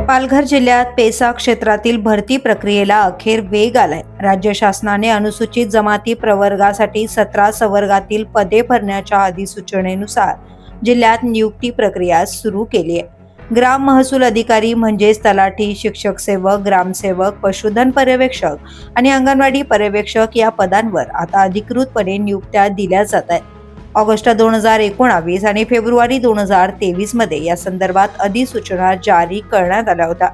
पालघर जिल्ह्यात पेसा क्षेत्रातील भरती प्रक्रियेला अखेर वेग आलाय। राज्य शासनाने अनुसूचित जमाती प्रवर्गासाठी 17 संवर्गातील पदे भरण्याच्या अधिसूचनेनुसार जिल्ह्यात नियुक्ती प्रक्रिया सुरू केली आहे। ग्राम महसूल अधिकारी म्हणजेच तलाठी, शिक्षक सेवक, ग्रामसेवक, पशुधन पर्यवेक्षक आणि अंगणवाडी पर्यवेक्षक या पदांवर आता अधिकृतपणे नियुक्त्या दिल्या जात आहेत। ऑगस्ट 2019 आणि फेब्रुवारी 2023 मध्ये या संदर्भात अधिसूचना जारी करण्यात आल्या होत्या।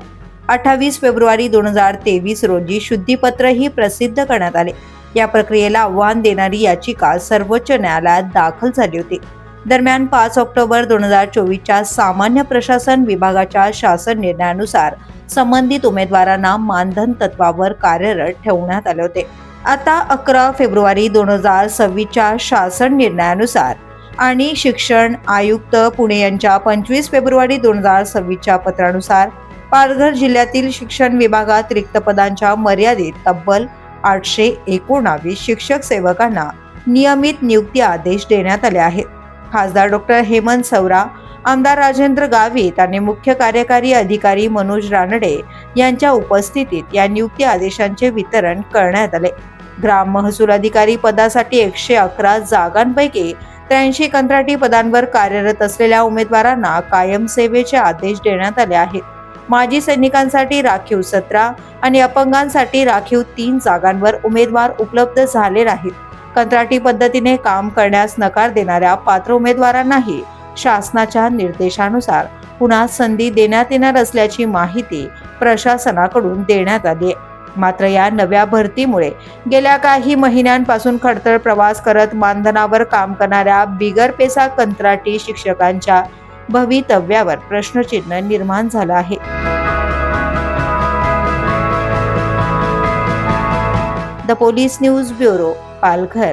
28 फेब्रुवारी 2023 रोजी शुद्धीपत्रही प्रसिद्ध करण्यात आले। या प्रक्रियेला आव्हान देणारी याचिका सर्वोच्च न्यायालयात दाखल झाली होती। दरम्यान 5 ऑक्टोबर 2024च्या सामान्य प्रशासन विभागाच्या शासन निर्णयानुसार संबंधित उमेदवारांना मानधन तत्वावर कार्यरत ठेवण्यात आले होते। आता 11 फेब्रुवारी 2026च्या शासन निर्णयानुसार आणि शिक्षण आयुक्त पुणे यांच्या 25 फेब्रुवारी 2026च्या पत्रानुसार पालघर जिल्ह्यातील शिक्षण विभागात रिक्त पदांच्या मर्यादित तब्बल 819 शिक्षक सेवकांना नियमित नियुक्ती आदेश देण्यात आले आहेत। खासदार डॉक्टर हेमंत सवरा, आमदार राजेंद्र गावित आणि मुख्य कार्यकारी अधिकारी मनोज रानडे यांच्या उपस्थितीत या नियुक्ती आदेशांचे वितरण करण्यात आले। ग्राम महसूल अधिकारी पदासाठी 111 जागांपैकी 83 कंत्राटी पदांवर कार्यरत असलेल्या उमेदवारांना कायम सेवेचे आदेश देण्यात आले आहेत। माजी सैनिकांसाठी राखीव 17 आणि अपंगांसाठी राखीव 3 जागांवर उमेदवार उपलब्ध झाले नाहीत। कंत्राटी पद्धतीने काम करण्यास नकार देणाऱ्या पात्र उमेदवारांनाही शासनाच्या निर्देशानुसार पुन्हा संधी देण्यात येणार असल्याची माहिती प्रशासनाकडून देण्यात आली आहे। मात्र या नव्या भरतीमुळे गेल्या काही महिन्यांपासून खडतर प्रवास करत मानधनावर काम करणाऱ्या बिगर पेसा कंत्राटी शिक्षकांच्या भवितव्यावर प्रश्नचिन्ह निर्माण झालं आहे। The police news bureau, Palghar.